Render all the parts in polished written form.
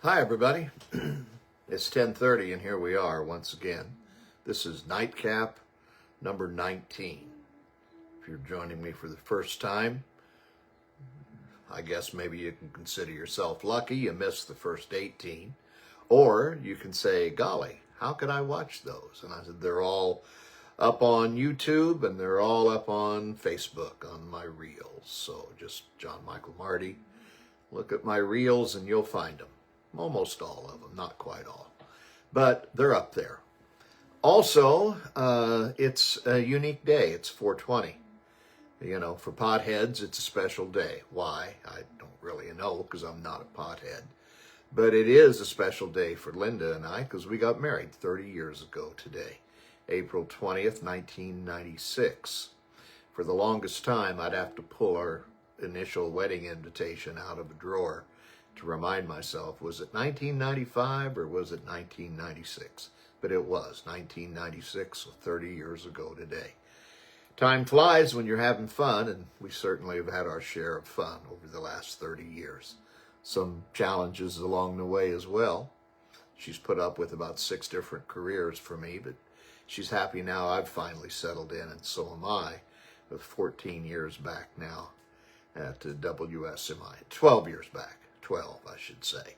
Hi, everybody. It's 10:30, and here we are once again. This is Nightcap number 19. If you're joining me for the first time, I guess maybe you can consider yourself lucky you missed the first 18. Or you can say, golly, how could I watch those? And I said, they're all up on YouTube, and they're all up on Facebook on my reels. So just John Michael Marty. Look at my reels, and you'll find them. Almost all of them, not quite all, but they're up there. Also, it's a unique day. It's 420. You know, for potheads, it's a special day. Why? I don't really know because I'm not a pothead. But it is a special day for Linda and I because we got married 30 years ago today, April 20th, 1996. For the longest time, I'd have to pull our initial wedding invitation out of a drawer to remind myself, was it 1995 or was it 1996? But it was 1996, so 30 years ago today. Time flies when you're having fun, and we certainly have had our share of fun over the last 30 years. Some challenges along the way as well. She's put up with about 6 different careers for me, but she's happy now I've finally settled in, and so am I, with 14 years back now at WSMI, 12 years back. 12, I should say.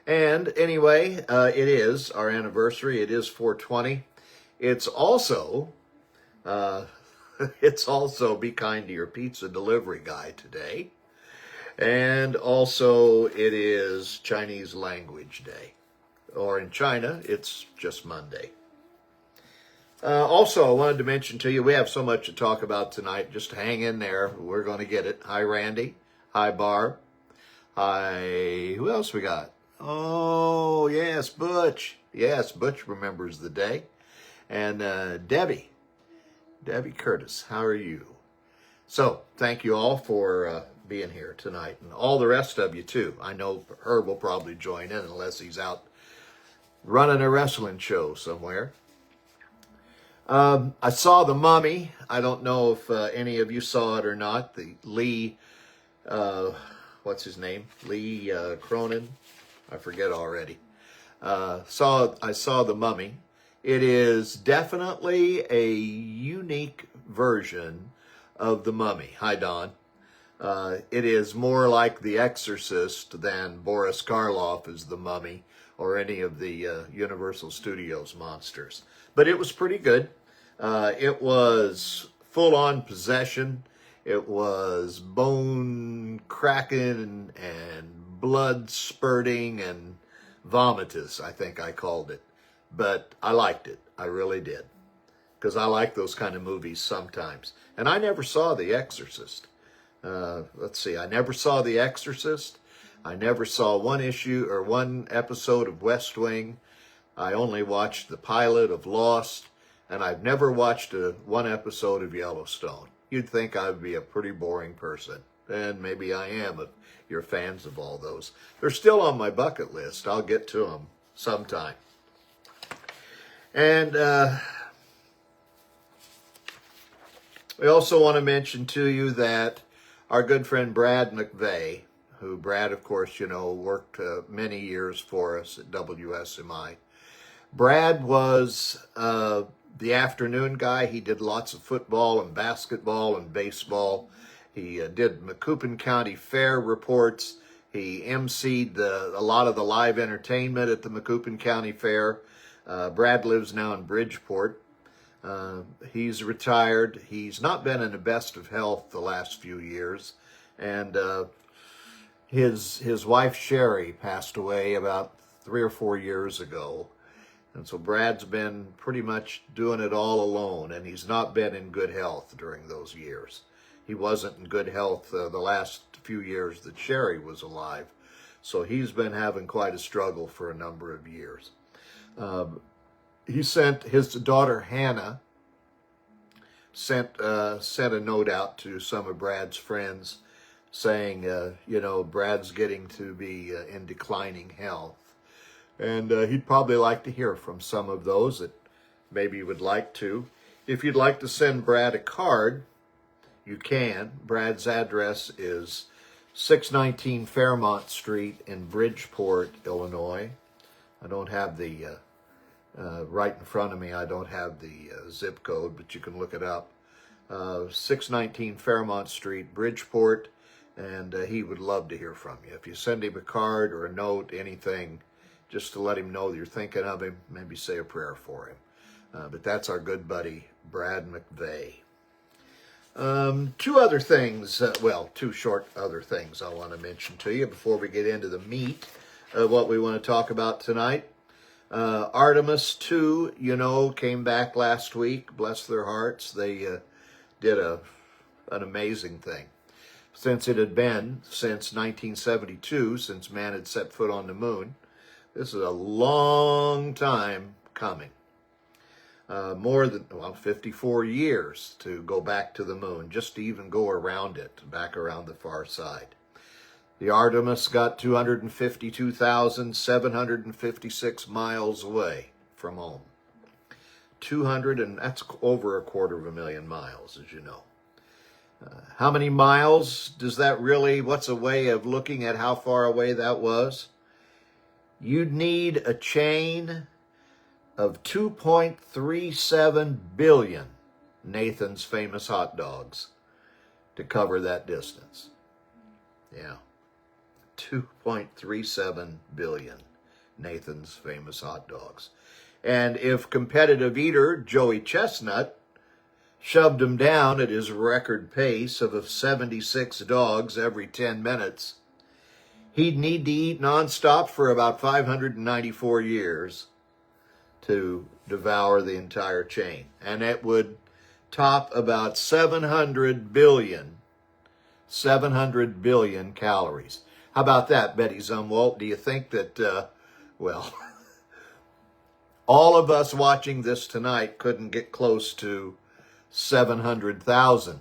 And anyway, it is our anniversary. It is 420. It's also Be Kind to Your Pizza Delivery Guy today. And also it is Chinese Language Day. Or in China, it's just Monday. Also, I wanted to mention to you, we have so much to talk about tonight. Just hang in there. We're going to get it. Hi, Randy. Hi, Barb. Hi, who else we got? Oh, yes, Butch. Yes, Butch remembers the day. And Debbie Curtis, how are you? So, thank you all for being here tonight. And all the rest of you, too. I know Herb will probably join in unless he's out running a wrestling show somewhere. I saw The Mummy. I don't know if any of you saw it or not. The Lee... what's his name? Lee Cronin? I forget already. I saw The Mummy. It is definitely a unique version of The Mummy. Hi, Don. It is more like The Exorcist than Boris Karloff as The Mummy or any of the Universal Studios monsters. But it was pretty good. It was full-on possession. It was bone cracking and blood spurting and vomitous, I think I called it. But I liked it. I really did. Because I like those kind of movies sometimes. And I never saw The Exorcist. I never saw The Exorcist. I never saw one episode of West Wing. I only watched the pilot of Lost. And I've never watched one episode of Yellowstone. You'd think I'd be a pretty boring person. And maybe I am if you're fans of all those. They're still on my bucket list. I'll get to them sometime. And we also want to mention to you that our good friend Brad McVeigh, who Brad, of course, worked many years for us at WSMI. Brad was... the afternoon guy. He did lots of football and basketball and baseball. He did Macoupin County Fair reports. He emceed a lot of the live entertainment at the Macoupin County Fair. Brad lives now in Bridgeport. He's retired. He's not been in the best of health the last few years. And his wife, Sherry, passed away about 3 or 4 years ago. And so Brad's been pretty much doing it all alone, and he's not been in good health during those years. He wasn't in good health the last few years that Sherry was alive, so he's been having quite a struggle for a number of years. He sent his daughter Hannah sent a note out to some of Brad's friends saying, Brad's getting to be in declining health. And he'd probably like to hear from some of those that maybe you would like to. If you'd like to send Brad a card, you can. Brad's address is 619 Fairmont Street in Bridgeport, Illinois. I don't have the, right in front of me, I don't have the zip code, but you can look it up. 619 Fairmont Street, Bridgeport, and he would love to hear from you. If you send him a card or a note, anything, just to let him know that you're thinking of him, maybe say a prayer for him. But that's our good buddy, Brad McVeigh. Two other things, two short other things I want to mention to you before we get into the meat of what we want to talk about tonight. Artemis 2, came back last week. Bless their hearts. They did an amazing thing. Since it had been since 1972, since man had set foot on the moon, this is a long time coming. More than 54 years to go back to the moon, just to even go around it, back around the far side. The Artemis got 252,756 miles away from home. And that's over 250,000 miles, as you know. How many miles does that really, what's a way of looking at how far away that was? You'd need a chain of 2.37 billion Nathan's Famous hot dogs to cover that distance. Yeah, 2.37 billion Nathan's Famous hot dogs. And if competitive eater Joey Chestnut shoved him down at his record pace of 76 dogs every 10 minutes, he'd need to eat nonstop for about 594 years to devour the entire chain. And it would top about 700 billion calories. How about that, Betty Zumwalt? Do you think that, all of us watching this tonight couldn't get close to 700,000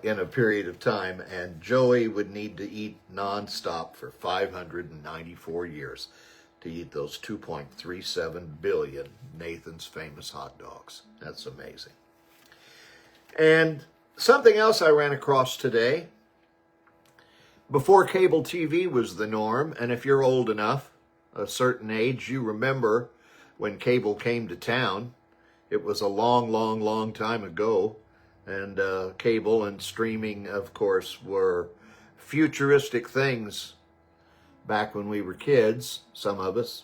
in a period of time, and Joey would need to eat nonstop for 594 years to eat those 2.37 billion Nathan's Famous hot dogs. That's amazing. And something else I ran across today. Before cable TV was the norm, and if you're old enough, a certain age, you remember when cable came to town. It was a long, long, long time ago, and cable and streaming, of course, were futuristic things back when we were kids, some of us.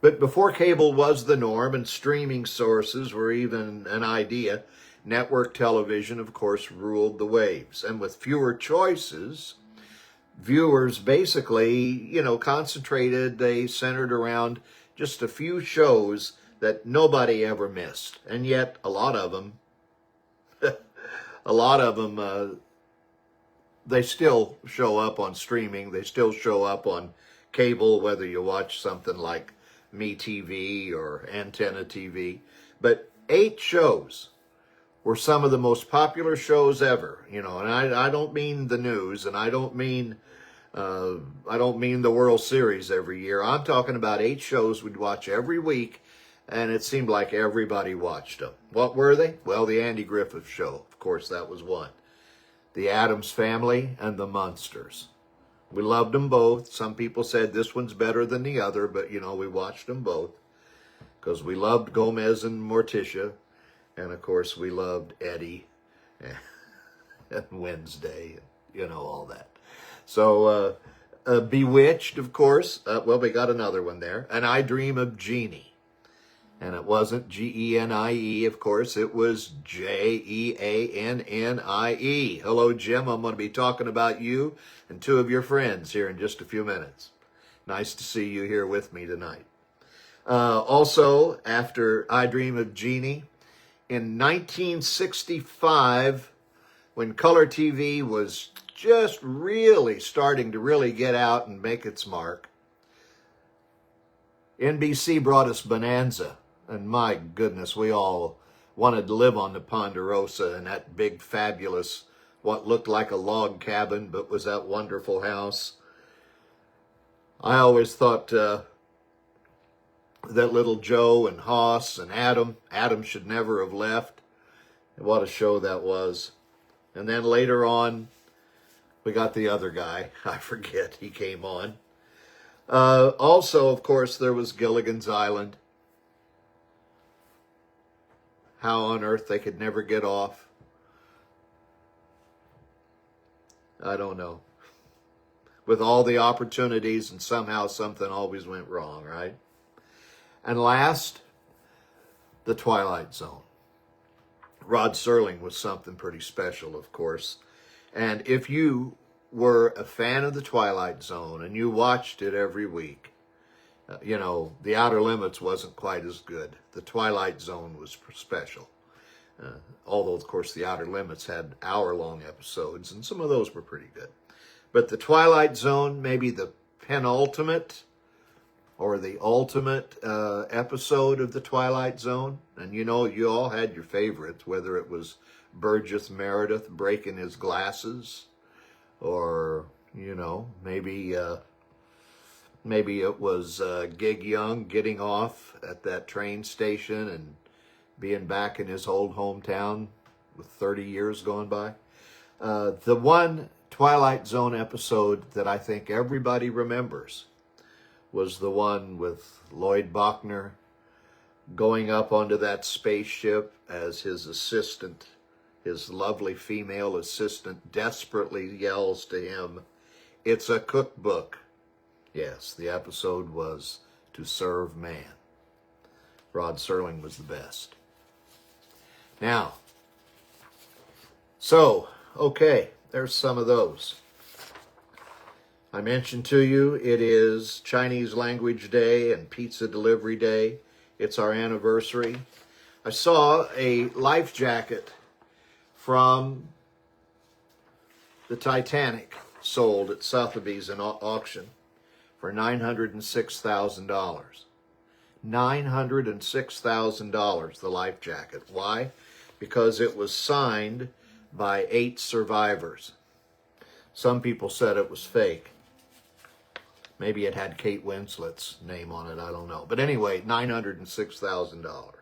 But before cable was the norm and streaming sources were even an idea, network television, of course, ruled the waves. And with fewer choices, viewers basically, concentrated, they centered around just a few shows that nobody ever missed. And yet, a lot of them, they still show up on streaming. They still show up on cable, whether you watch something like MeTV or Antenna TV. But 8 shows were some of the most popular shows ever. And I don't mean the news, and I don't mean the World Series every year. I'm talking about 8 shows we'd watch every week, and it seemed like everybody watched them. What were they? Well, the Andy Griffith Show, of course, that was one. The Addams Family and the Munsters. We loved them both. Some people said this one's better than the other, but, we watched them both because we loved Gomez and Morticia, and, of course, we loved Eddie and Wednesday, all that. So, Bewitched, of course. We got another one there. And I Dream of Jeannie. And it wasn't Genie, of course. It was Jeannie. Hello, Jim. I'm going to be talking about you and 2 of your friends here in just a few minutes. Nice to see you here with me tonight. Also, after I Dream of Jeannie, in 1965, when color TV was just really starting to really get out and make its mark, NBC brought us Bonanza. And my goodness, we all wanted to live on the Ponderosa in that big, fabulous, what looked like a log cabin, but was that wonderful house. I always thought that little Joe and Hoss and Adam should never have left. What a show that was. And then later on, We got the other guy. I forget. He came on. Also, of course, there was Gilligan's Island. How on earth they could never get off. I don't know. With all the opportunities, and somehow something always went wrong, right? And last, The Twilight Zone. Rod Serling was something pretty special, of course. And if you were a fan of The Twilight Zone and you watched it every week, you know, The Outer Limits wasn't quite as good. The Twilight Zone was special. Although, of course, The Outer Limits had hour-long episodes, and some of those were pretty good. But The Twilight Zone, maybe the penultimate or the ultimate episode of The Twilight Zone. And you know, you all had your favorites, whether it was Burgess Meredith breaking his glasses, or, you know, maybe it was Gig Young getting off at that train station and being back in his old hometown with 30 years going by. The one Twilight Zone episode that I think everybody remembers was the one with Lloyd Bachner going up onto that spaceship as his assistant, his lovely female assistant, desperately yells to him, "It's a cookbook." Yes, the episode was To Serve Man. Rod Serling was the best. Now, so, okay, there's some of those. I mentioned to you it is Chinese Language Day and Pizza Delivery Day. It's our anniversary. I saw a life jacket from the Titanic sold at Sotheby's in auction for $906,000. $906,000, the life jacket. Why? Because it was signed by 8 survivors. Some people said it was fake. Maybe it had Kate Winslet's name on it, I don't know. But anyway, $906,000.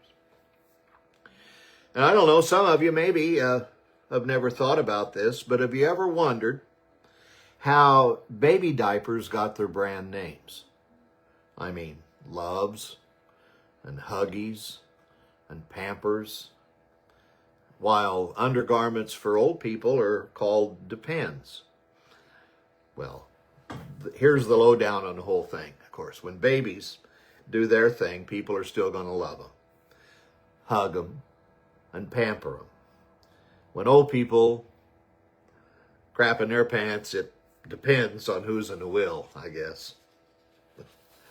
And I don't know, some of you maybe have never thought about this, but have you ever wondered how baby diapers got their brand names? I mean, Loves and Huggies and Pampers, while undergarments for old people are called Depends. Well, here's the lowdown on the whole thing. Of course, when babies do their thing, people are still going to love them, hug them, and pamper them. When old people crap in their pants, it depends on who's in the will, I guess.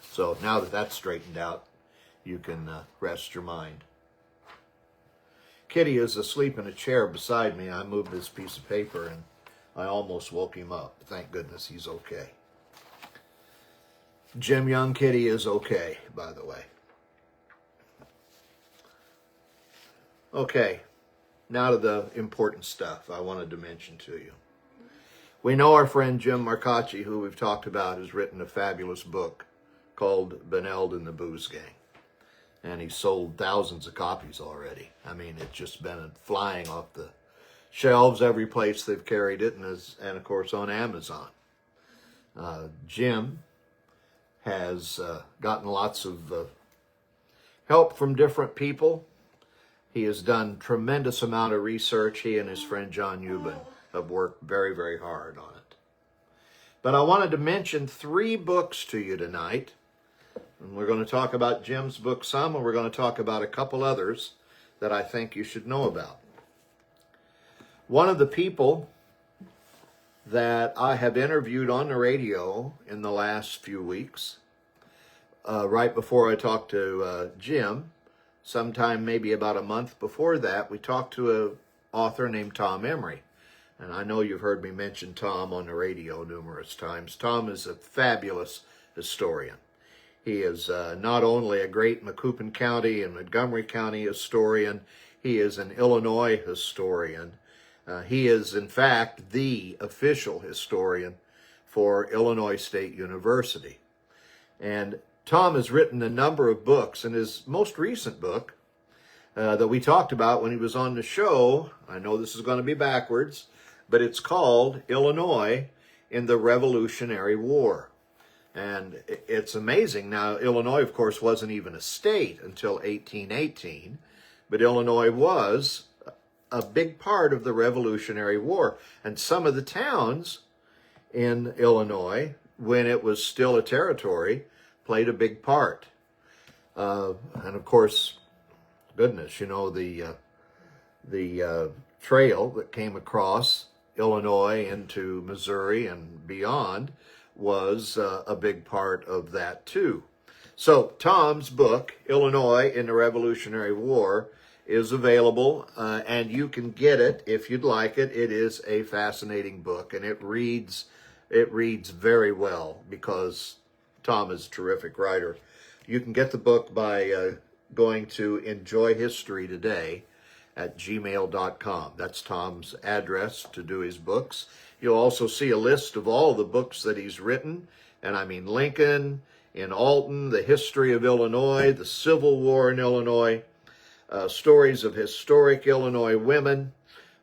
So now that that's straightened out, you can rest your mind. Kitty is asleep in a chair beside me. I moved this piece of paper and I almost woke him up. Thank goodness he's okay. Jim Young Kitty is okay, by the way. Okay, now to the important stuff I wanted to mention to you. We know our friend Jim Marcacci, who we've talked about, has written a fabulous book called Benld and the Booze Gang. And he's sold thousands of copies already. I mean, it's just been flying off the shelves every place they've carried it, and of course on Amazon. Jim has gotten lots of help from different people. He has done tremendous amount of research. He and his friend John Ubben have worked very, very hard on it. But I wanted to mention 3 books to you tonight. And we're going to talk about Jim's book some, and we're going to talk about a couple others that I think you should know about. One of the people that I have interviewed on the radio in the last few weeks, right before I talked to Jim, sometime maybe about a month before that, we talked to an author named Tom Emery. And I know you've heard me mention Tom on the radio numerous times. Tom is a fabulous historian. He is not only a great Macoupin County and Montgomery County historian, he is an Illinois historian. He is, in fact, the official historian for Illinois State University. And Tom has written a number of books, and his most recent book that we talked about when he was on the show, I know this is going to be backwards, but it's called Illinois in the Revolutionary War. And it's amazing. Now, Illinois, of course, wasn't even a state until 1818, but Illinois was a big part of the Revolutionary War. And some of the towns in Illinois, when it was still a territory, played a big part. And of course, goodness, you know, the trail that came across Illinois into Missouri and beyond was a big part of that too. So Tom's book, Illinois in the Revolutionary War, is available, and you can get it if you'd like it. It is a fascinating book, and it reads very well because Tom is a terrific writer. You can get the book by going to enjoyhistorytoday@gmail.com. That's Tom's address to do his books. You'll also see a list of all the books that he's written, and I mean Lincoln in Alton, the history of Illinois, the Civil War in Illinois, stories of historic Illinois women,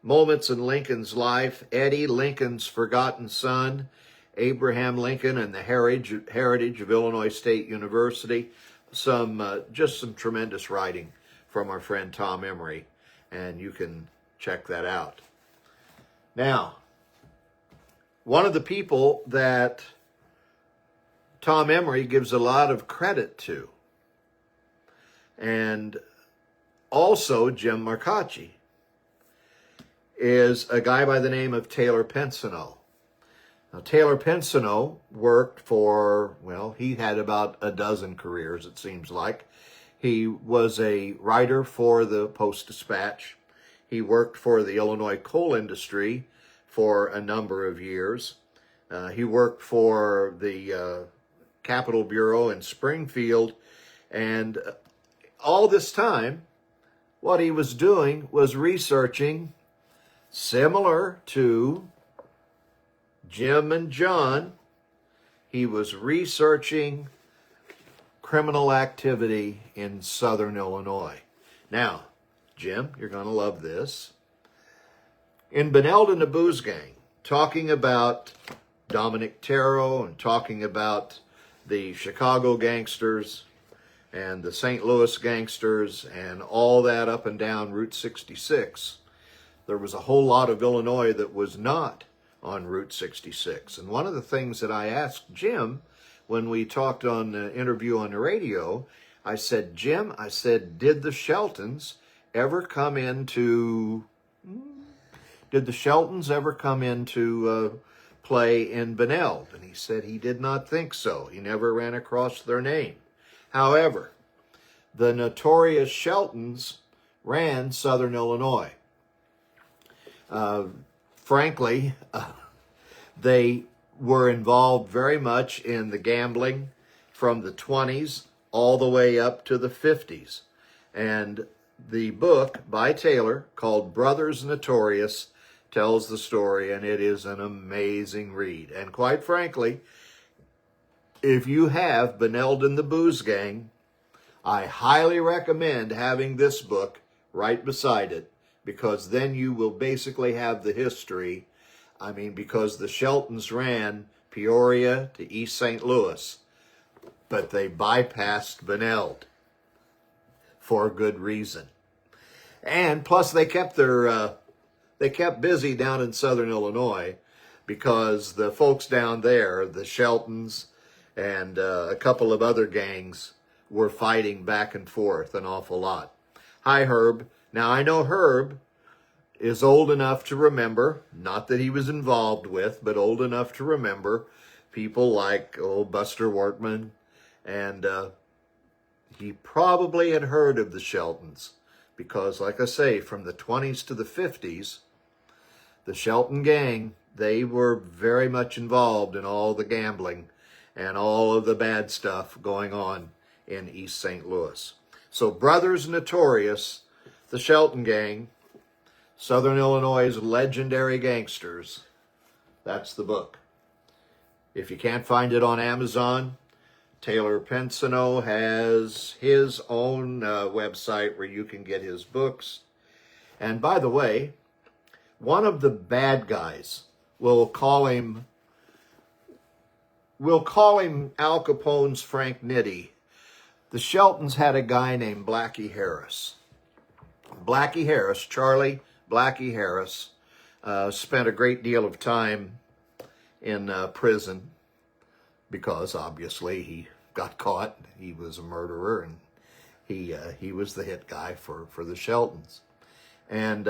moments in Lincoln's life, Eddie, Lincoln's forgotten son, Abraham Lincoln and the heritage of Illinois State University. Just some tremendous writing from our friend Tom Emery, and you can check that out. Now, one of the people that Tom Emery gives a lot of credit to, and also Jim Marcacci, is a guy by the name of Taylor Pensoneau. Now, Taylor Pensoneau worked for, well, he had about a dozen careers, it seems like. He was a writer for the Post-Dispatch. He worked for the Illinois coal industry for a number of years. He worked for the Capitol Bureau in Springfield. And all this time, what he was doing was researching, similar to Jim and John, he was researching criminal activity in southern Illinois. Now, Jim, you're going to love this. In Benld and the Booze Gang, talking about Dominic Terro and talking about the Chicago gangsters and the St. Louis gangsters and all that up and down Route 66, there was a whole lot of Illinois that was not on Route 66. And one of the things that I asked Jim when we talked on the interview on the radio, I said, Jim, I said, did the Sheltons ever come into play in Benld? And he said he did not think so. He never ran across their name. However, the Notorious Sheltons ran Southern Illinois. Frankly, they were involved very much in the gambling from the 20s all the way up to the 50s. And the book by Taylor called Brothers Notorious tells the story, and it is an amazing read. And quite frankly, if you have Benld and the Booze Gang, I highly recommend having this book right beside it, because then you will basically have the history. I mean, because the Sheltons ran Peoria to East St. Louis, but they bypassed Benld for good reason. And plus they kept busy down in southern Illinois, because the folks down there, the Sheltons and a couple of other gangs, were fighting back and forth an awful lot. Hi, Herb. Now, I know Herb is old enough to remember, not that he was involved with, but old enough to remember people like old Buster Wortman, and he probably had heard of the Sheltons, because, like I say, from the 20s to the 50s, the Shelton gang, they were very much involved in all the gambling and all of the bad stuff going on in East St. Louis. So Brothers Notorious, the Shelton gang, Southern Illinois' legendary gangsters, that's the book. If you can't find it on Amazon, Taylor Pensoneau has his own website where you can get his books. And by the way, one of the bad guys, we'll call him Al Capone's Frank Nitti. The Sheltons had a guy named Blackie Harris. Blackie Harris, Charlie Blackie Harris, spent a great deal of time in prison because obviously he got caught. He was a murderer, and he was the hit guy for the Sheltons. And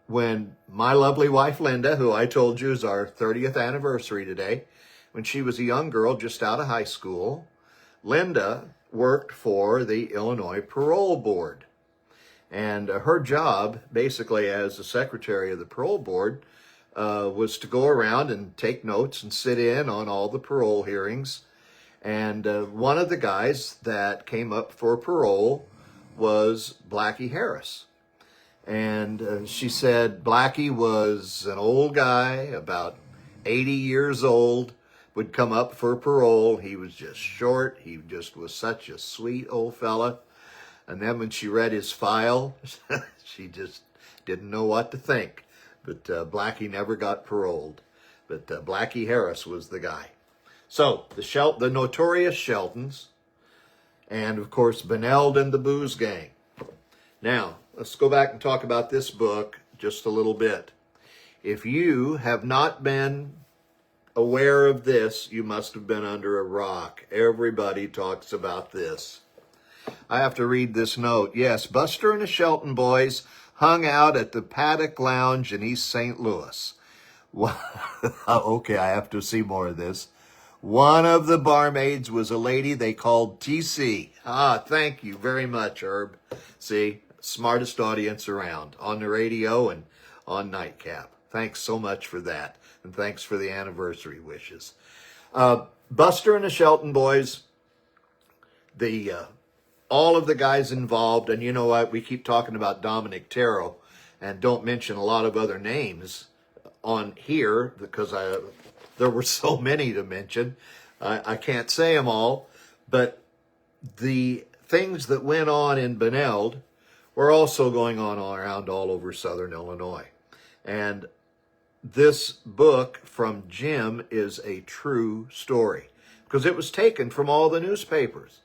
when my lovely wife Linda, who I told you is our 30th anniversary today, when she was a young girl just out of high school, Linda worked for the Illinois Parole Board. And her job, basically as the secretary of the parole board, was to go around and take notes and sit in on all the parole hearings. And one of the guys that came up for parole was Blackie Harris. And she said Blackie was an old guy, about 80 years old, would come up for parole. He was just short. He just was such a sweet old fella. And then when she read his file, she just didn't know what to think. But Blackie never got paroled. But Blackie Harris was the guy. So the Notorious Sheltons, and of course Benld and the Booze Gang. Now, let's go back and talk about this book just a little bit. If you have not been aware of this, you must have been under a rock. Everybody talks about this. I have to read this note. Yes, Buster and the Shelton boys hung out at the Paddock Lounge in East St. Louis. Okay, I have to see more of this. One of the barmaids was a lady they called TC. Thank you very much, Herb. See, smartest audience around on the radio and on Nightcap. Thanks so much for that. And thanks for the anniversary wishes. Buster and the Shelton boys, all of the guys involved, and you know what, we keep talking about Dominic Terrell and don't mention a lot of other names on here because there were so many to mention. I can't say them all, but the things that went on in Benld were also going on around all over Southern Illinois. And this book from Jim is a true story because it was taken from all the newspapers.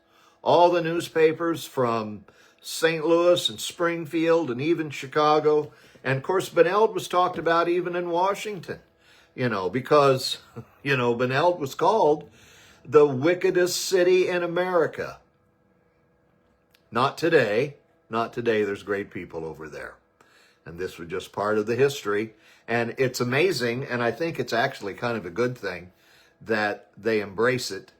All the newspapers from St. Louis and Springfield and even Chicago. And of course, Benld was talked about even in Washington, because, Benld was called the wickedest city in America. Not today. Not today. There's great people over there. And this was just part of the history. And it's amazing, and I think it's actually kind of a good thing that they embrace it,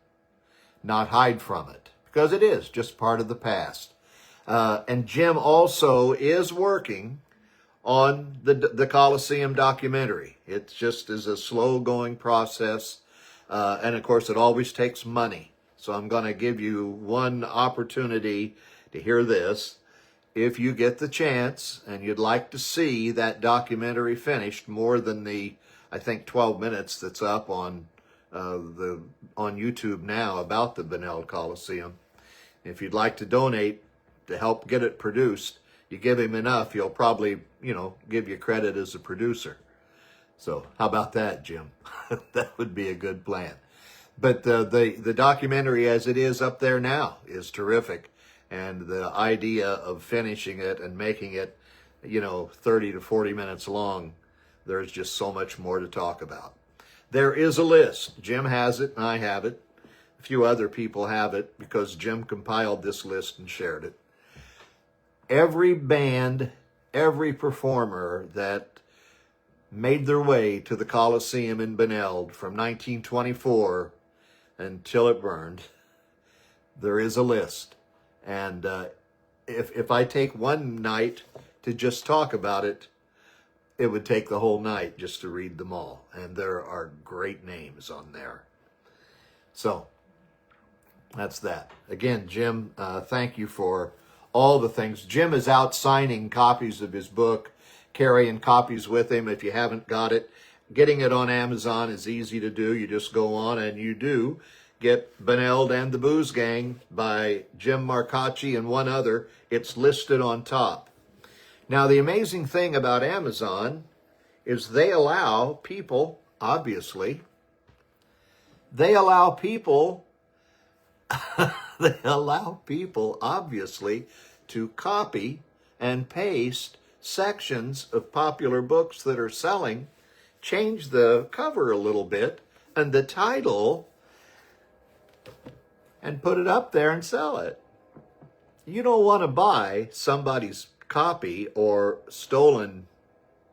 not hide from it. Because it is just part of the past. And Jim also is working on the Coliseum documentary. It just is a slow-going process. And, of course, it always takes money. So I'm going to give you one opportunity to hear this. If you get the chance and you'd like to see that documentary finished, more than the, I think, 12 minutes that's up on YouTube now about the Benld Coliseum, if you'd like to donate to help get it produced, you give him enough, he'll probably, give you credit as a producer. So how about that, Jim? That would be a good plan. But the documentary as it is up there now is terrific. And the idea of finishing it and making it, 30 to 40 minutes long, there's just so much more to talk about. There is a list. Jim has it and I have it. A few other people have it because Jim compiled this list and shared it. Every band, every performer that made their way to the Coliseum in Benld from 1924 until it burned, there is a list. And if I take one night to just talk about it, it would take the whole night just to read them all. And there are great names on there. So that's that. Again, Jim, thank you for all the things. Jim is out signing copies of his book, carrying copies with him. If you haven't got it, getting it on Amazon is easy to do. You just go on and you do get Benld and the Booze Gang by Jim Marcacci and one other. It's listed on top. Now, the amazing thing about Amazon is they allow people, obviously, they allow people, obviously, to copy and paste sections of popular books that are selling, change the cover a little bit and the title, and put it up there and sell it. You don't want to buy somebody's copy or stolen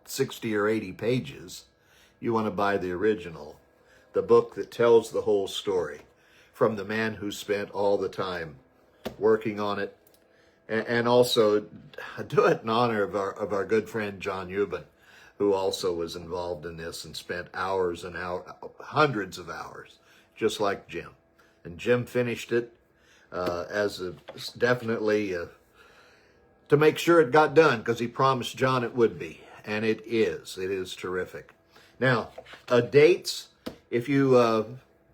60 or 80 pages. You want to buy the original, the book that tells the whole story from the man who spent all the time working on it. And also do it in honor of our good friend John Ubben, who also was involved in this and spent hours and hours, hundreds of hours, just like Jim. And Jim finished it definitely to make sure it got done, because he promised John it would be. And it is. It is terrific. Now, dates, if you,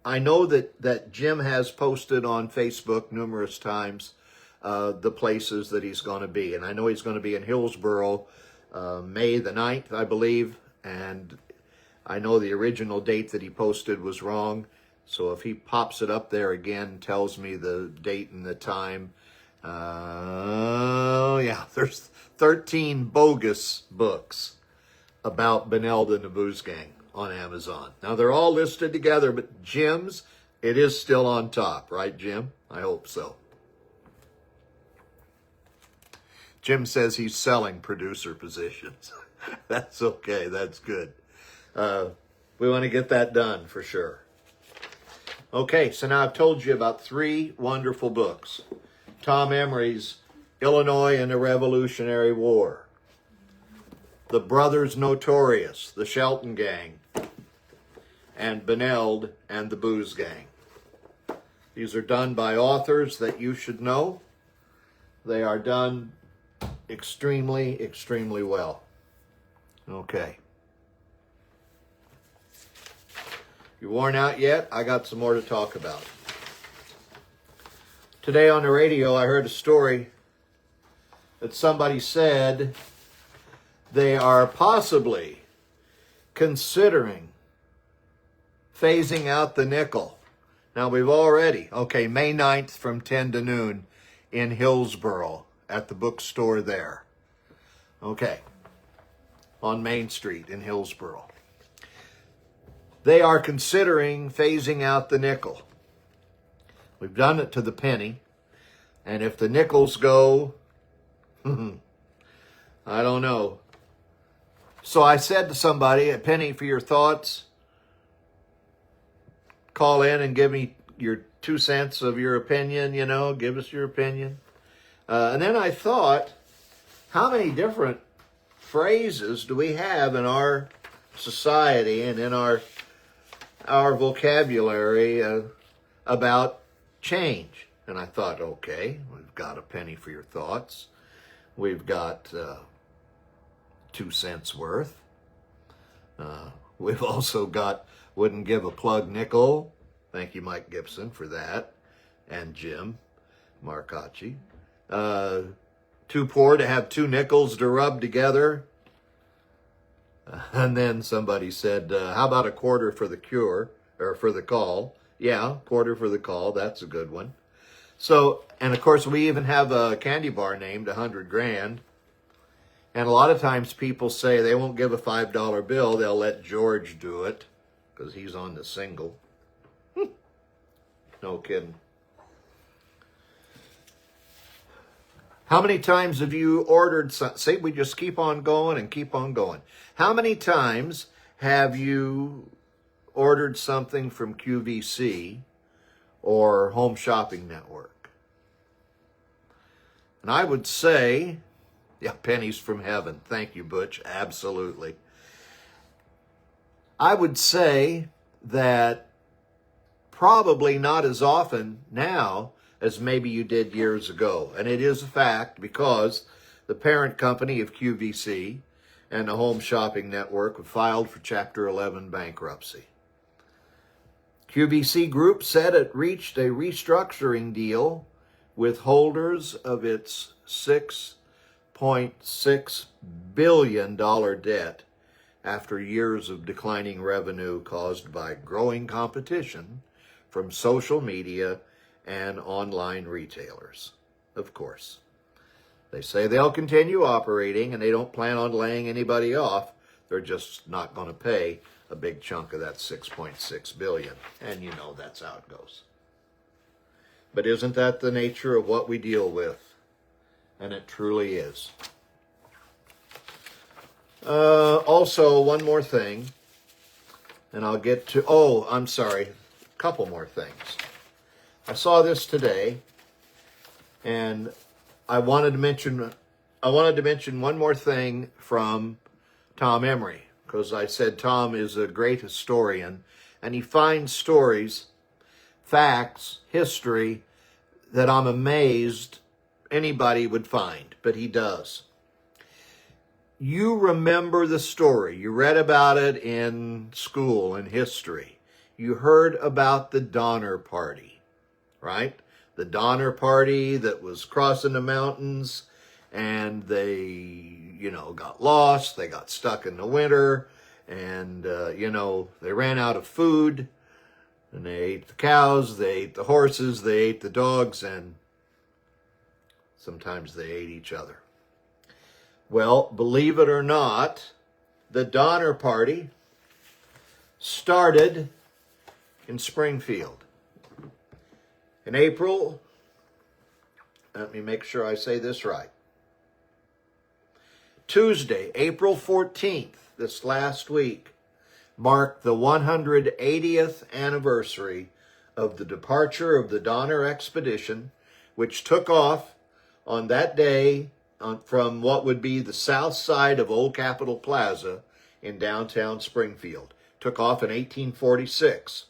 I know that Jim has posted on Facebook numerous times the places that he's going to be. And I know he's going to be in Hillsboro May the 9th, I believe. And I know the original date that he posted was wrong. So if he pops it up there again, tells me the date and the time. Yeah, there's 13 bogus books about Benld and the Booze Gang on Amazon. Now, they're all listed together, but Jim's, it is still on top. Right, Jim? I hope so. Jim says he's selling producer positions. That's okay. That's good. We want to get that done for sure. Okay, so now I've told you about 3 wonderful books. Tom Emery's Illinois and the Revolutionary War. The Brothers Notorious, the Shelton Gang, and Benld and the Booze Gang. These are done by authors that you should know. They are done extremely, extremely well. Okay. You worn out yet? I got some more to talk about. Today on the radio, I heard a story that somebody said they are possibly considering phasing out the nickel. Now, we've already, May 9th from 10 to noon in Hillsboro at the bookstore there. On Main Street in Hillsboro. They are considering phasing out the nickel. We've done it to the penny. And if the nickels go, I don't know. So I said to somebody, a penny for your thoughts. Call in and give me your 2 cents of your opinion, give us your opinion. And then I thought, how many different phrases do we have in our society and in our vocabulary about change? And I thought, okay, we've got a penny for your thoughts. We've got 2 cents worth. We've also got wouldn't give a plug nickel. Thank you, Mike Gibson, for that. And Jim Marcacci. Too poor to have 2 nickels to rub together. And then somebody said, how about a quarter for the cure, or for the call? Yeah, quarter for the call. That's a good one. So, and of course, we even have a candy bar named 100 Grand. And a lot of times people say they won't give a $5 bill. They'll let George do it because he's on the single. No kidding. How many times have you ordered, say we just keep on going and keep on going. How many times have you ordered something from QVC or Home Shopping Network? And I would say, yeah, pennies from heaven. Thank you, Butch. Absolutely. I would say that probably not as often now as maybe you did years ago. And it is a fact because the parent company of QVC and the Home Shopping Network have filed for Chapter 11 bankruptcy. QVC Group said it reached a restructuring deal with holders of its $6.6 billion debt after years of declining revenue caused by growing competition from social media and online retailers. Of course. They say they'll continue operating and they don't plan on laying anybody off. They're just not going to pay a big chunk of that $6.6 billion. And you know that's how it goes. But isn't that the nature of what we deal with? And it truly is. Also, one more thing, and I'll get to, a couple more things. I saw this today, and I wanted to mention one more thing from Tom Emery, because I said Tom is a great historian, and he finds stories, facts, history that I'm amazed anybody would find, but he does. You remember the story. You read about it in school, in history. You heard about the Donner Party, right? The Donner Party that was crossing the mountains, and they, got lost. They got stuck in the winter, and, they ran out of food, and they ate the cows, they ate the horses, they ate the dogs, and sometimes they ate each other. Well, believe it or not, the Donner Party started in Springfield. In April, let me make sure I say this right. Tuesday, April 14th, this last week, marked the 180th anniversary of the departure of the Donner Expedition, which took off on that day from what would be the south side of Old Capitol Plaza in downtown Springfield. Took off in 1846.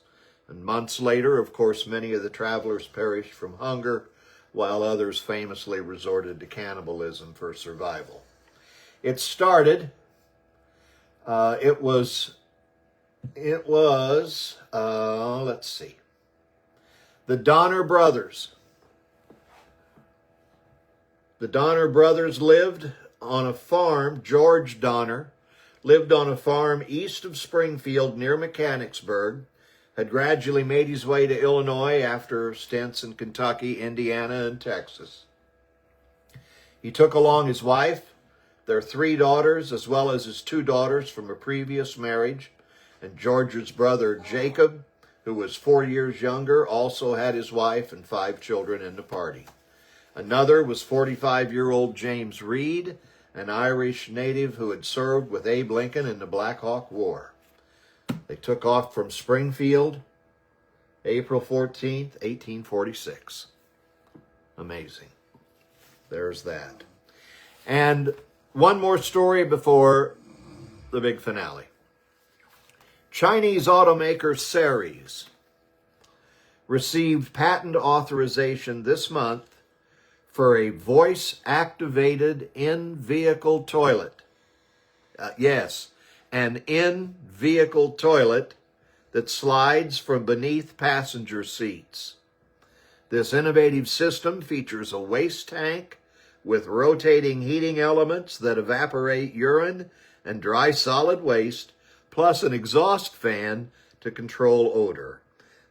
And months later, of course, many of the travelers perished from hunger, while others famously resorted to cannibalism for survival. It started, let's see, the Donner Brothers. The Donner brothers lived on a farm. George Donner lived on a farm east of Springfield near Mechanicsburg, had gradually made his way to Illinois after stints in Kentucky, Indiana, and Texas. He took along his wife, their 3 daughters, as well as his 2 daughters from a previous marriage, and George's brother Jacob, who was 4 years younger, also had his wife and 5 children in the party. Another was 45-year-old James Reed, an Irish native who had served with Abe Lincoln in the Black Hawk War. They took off from Springfield, April 14th, 1846. Amazing. There's that. And one more story before the big finale. Chinese automaker Seres received patent authorization this month for a voice-activated in-vehicle toilet. Yes, an in-vehicle toilet that slides from beneath passenger seats. This innovative system features a waste tank with rotating heating elements that evaporate urine and dry solid waste, plus an exhaust fan to control odor.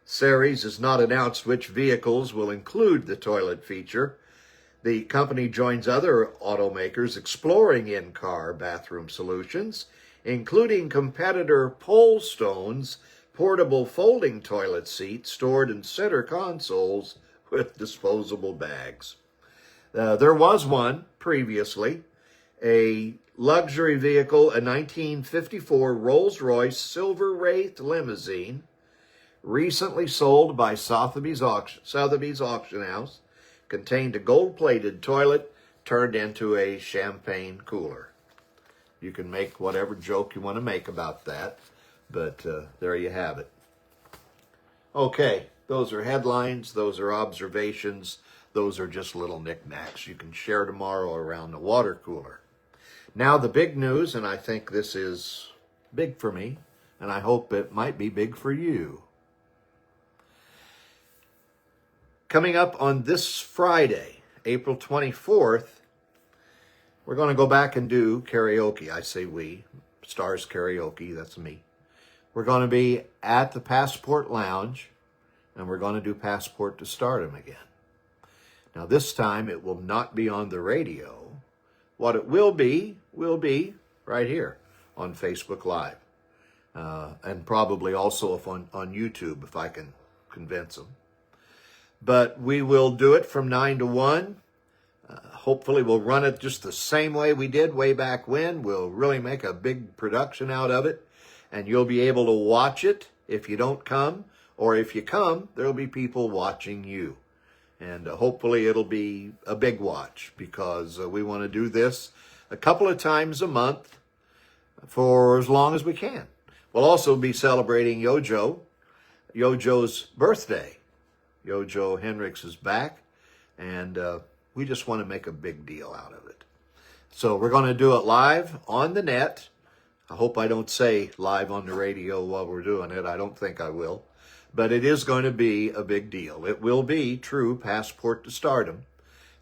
Seres has not announced which vehicles will include the toilet feature. The company joins other automakers exploring in-car bathroom solutions, including competitor Poleston's portable folding toilet seat stored in center consoles with disposable bags. There was one previously, a luxury vehicle, a 1954 Rolls-Royce Silver Wraith limousine, recently sold by Sotheby's Auction House, contained a gold-plated toilet turned into a champagne cooler. You can make whatever joke you want to make about that, but there you have it. Okay, those are headlines, those are observations, those are just little knickknacks you can share tomorrow around the water cooler. Now the big news, and I think this is big for me, and I hope it might be big for you. Coming up on this Friday, April 24th, we're going to go back and do karaoke. I say we, Stars Karaoke, that's me. We're going to be at the Passport Lounge, and we're going to do Passport to Stardom again. Now, this time it will not be on the radio. What it will be right here on Facebook Live. And probably also on YouTube if I can convince them. But we will do it from 9 to 1. Hopefully we'll run it just the same way we did way back when. We'll really make a big production out of it. And you'll be able to watch it if you don't come. Or if you come, there'll be people watching you. And hopefully it'll be a big watch, because we want to do this a couple of times a month for as long as we can. We'll also be celebrating Yojo's birthday. Yojo Hendricks is back, and we just want to make a big deal out of it. So we're going to do it live on the net. I hope I don't say live on the radio while we're doing it. I don't think I will. But it is going to be a big deal. It will be true Passport to Stardom.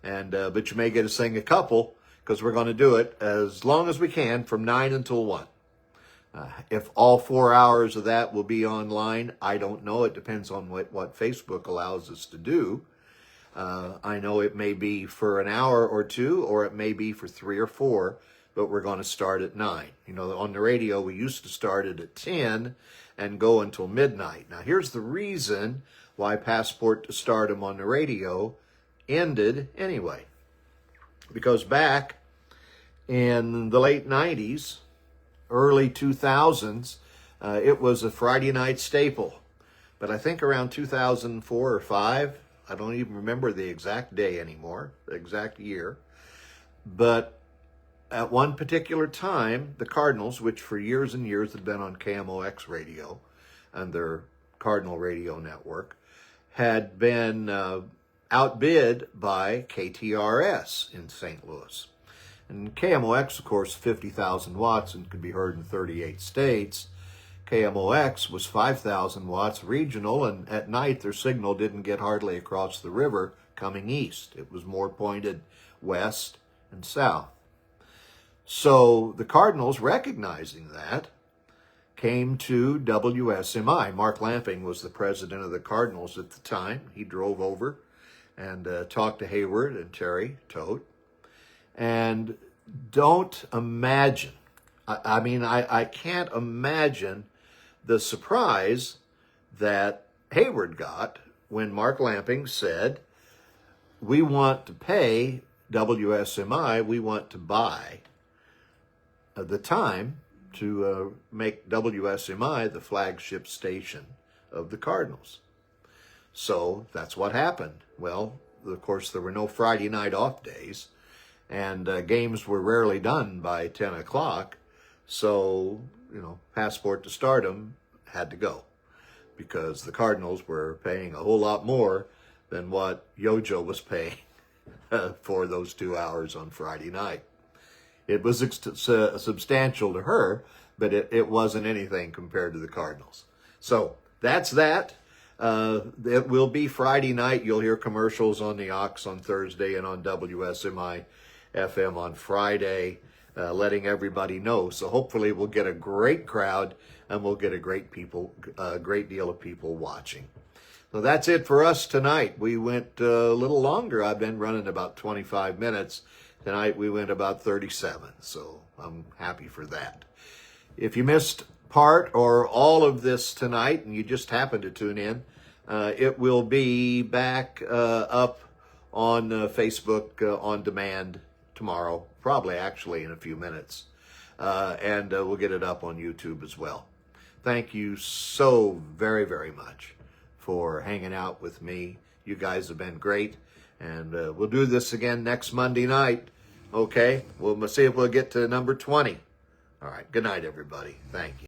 And but you may get to sing a couple, because we're going to do it as long as we can from 9 until 1. If all 4 hours of that will be online, I don't know. It depends on what Facebook allows us to do. I know it may be for an hour or two, or it may be for 3 or 4, but we're going to start at 9. You know, on the radio, we used to start it at 10 and go until midnight. Now, here's the reason why Passport to Stardom on the radio ended anyway. Because back in the late 90s, early 2000s, it was a Friday night staple. But I think around 2004 or 5, I don't even remember the exact day anymore, the exact year. But at one particular time, the Cardinals, which for years and years had been on KMOX radio and their Cardinal radio network, had been outbid by KTRS in St. Louis. And KMOX, of course, 50,000 watts and could be heard in 38 states. KMOX was 5,000 watts regional, and at night their signal didn't get hardly across the river coming east. It was more pointed west and south. So the Cardinals, recognizing that, came to WSMI. Mark Lamping was the president of the Cardinals at the time. He drove over and talked to Hayward and Terry Todt. And don't imagine, I can't imagine the surprise that Hayward got when Mark Lamping said, we want to pay WSMI, we want to buy the time to make WSMI the flagship station of the Cardinals. So that's what happened. Well, of course, there were no Friday night off days, and games were rarely done by 10 o'clock. So, you know, Passport to Stardom had to go, because the Cardinals were paying a whole lot more than what Yojo was paying for those 2 hours on Friday night. It was substantial to her, but it wasn't anything compared to the Cardinals. So that's that. It will be Friday night. You'll hear commercials on the Ox on Thursday and on WSMI FM on Friday, letting everybody know. So hopefully we'll get a great crowd, and we'll get a great deal of people watching. So that's it for us tonight. We went a little longer. I've been running about 25 minutes. Tonight we went about 37, so I'm happy for that. If you missed part or all of this tonight and you just happened to tune in, it will be back up on Facebook on demand tomorrow, probably actually in a few minutes. And we'll get it up on YouTube as well. Thank you so very, very much for hanging out with me. You guys have been great. And we'll do this again next Monday night. Okay? We'll see if we'll get to number 20. All right. Good night, everybody. Thank you.